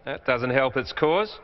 That doesn't help its cause.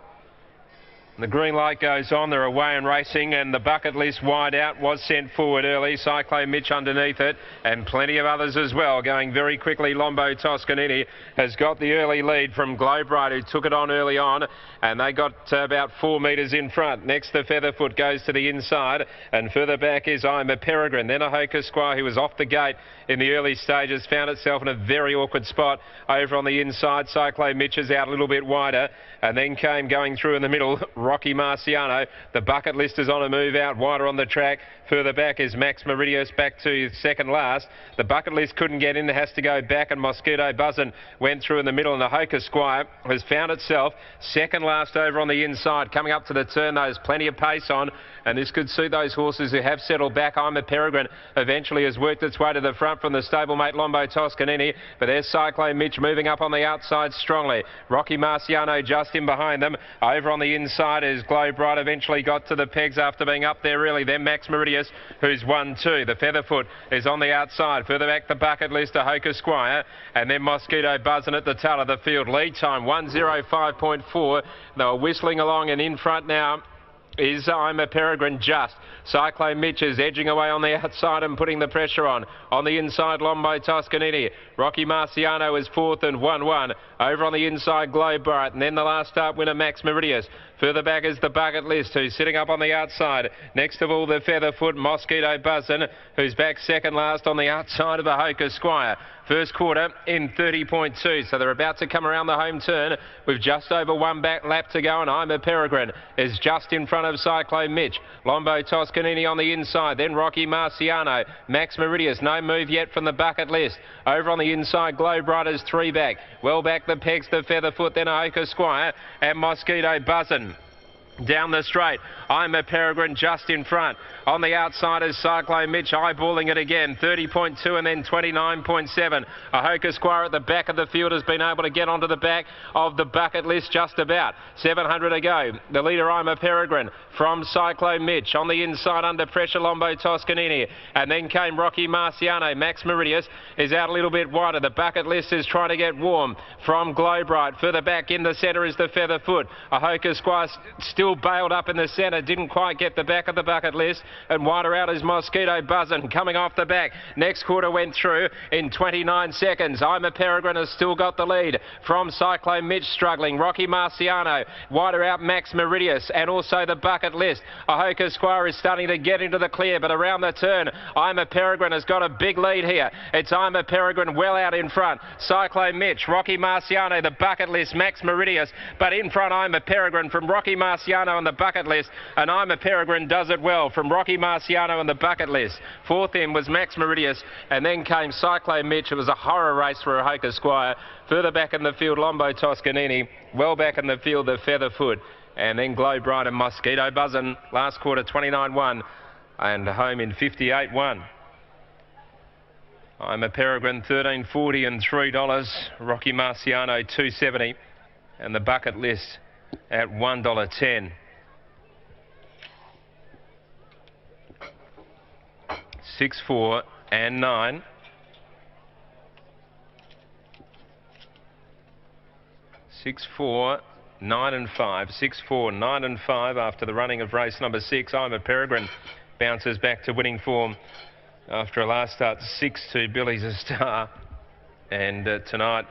The green light goes on, they're away and racing, and the bucket list wide out was sent forward early. Cyclone Mitch underneath it, and plenty of others as well. Going very quickly, Lombo Toscanini has got the early lead from Globebright, who took it on early on, and they got about 4 metres in front. Next, the Featherfoot goes to the inside, and further back is Im A Pergrine. Then a Hoka Squire, who was off the gate in the early stages, found itself in a very awkward spot over on the inside. Cyclone Mitch is out a little bit wider, and then came going through in the middle Rocky Marciano. The bucket list is on a move out wider on the track. Further back is Max Meridius back to second last. The bucket list couldn't get in, has to go back, and Mosquito Buzzin went through in the middle, and the Hoka Squire has found itself second last over on the inside. Coming up to the turn, there's plenty of pace on, and this could suit those horses who have settled back. Im A Pergrine eventually has worked its way to the front from the stablemate Lombo Toscanini, but there's Cyclone Mitch moving up on the outside strongly. Rocky Marciano just in behind them. Over on the inside is Globebright, eventually got to the pegs after being up there really. Then Max Meridius, who's won two. The Featherfoot is on the outside. Further back the bucket list, a Hoka Squire, and then Mosquito Buzzin at the tail of the field. Lead time 1:05.4. They were whistling along, and in front now is Im A Pergrine just. Cyclone Mitch is edging away on the outside and putting the pressure on. On the inside, Lombo Toscanini. Rocky Marciano is fourth and 1-1. Over on the inside, Globebright, and then the last start winner, Max Meridius. Further back is the bucket list, who's sitting up on the outside. Next of all, the Featherfoot, Mosquito Buzzin, who's back second last on the outside of a Hoka Squire. First quarter in 30.2, so they're about to come around the home turn with just over one back lap to go, and Im A Pergrine is just in front of Cyclone Mitch. Lombo Toscanini on the inside, then Rocky Marciano. Max Meridius, no move yet from the bucket list. Over on the inside, Globebright is three back. Well back the pegs, the Featherfoot, then a Hoka Squire, and Mosquito Buzzin. Down the straight, Im A Pergrine just in front. On the outside is Cyclone Mitch, eyeballing it again, 30.2 and then 29.7. A Hoka Squire at the back of the field has been able to get onto the back of the bucket list just about. 700 to go. The leader, Im A Pergrine, from Cyclone Mitch. On the inside, under pressure, Lombo Toscanini. And then came Rocky Marciano. Max Meridius is out a little bit wider. The bucket list is trying to get warm from Globebright. Further back in the centre is the Featherfoot. A Hoka Squire still bailed up in the centre, didn't quite get the back of the bucket list, and wider out is Mosquito Buzzin coming off the back. Next quarter went through in 29 seconds. Im A Pergrine has still got the lead from Cyclone Mitch struggling. Rocky Marciano, wider out Max Meridius, and also the bucket list. A Hoka Squire is starting to get into the clear, but around the turn, Im A Pergrine has got a big lead here. It's Im A Pergrine well out in front. Cyclone Mitch, Rocky Marciano, the bucket list, Max Meridius, but in front Im A Pergrine from Rocky Marciano on the bucket list, and Im A Pergrine does it well from Rocky Marciano on the bucket list. Fourth in was Max Meridius, and then came Cyclone Mitch. It was a horror race for a Hoka Squire. Further back in the field, Lombo Toscanini. Well back in the field, the Featherfoot, and then Globebright and Mosquito Buzzin. Last quarter 29-1 and home in 58-1. Im A Pergrine $13.40 and $3. Rocky Marciano $2.70, and the bucket list at $1.10. 6, 4 and 9. 6, 4, 9 and 5. 6, 4, 9 and 5 after the running of race number 6. Im A Pergrine bounces back to winning form after a last start 6 to Billy's a Star, and tonight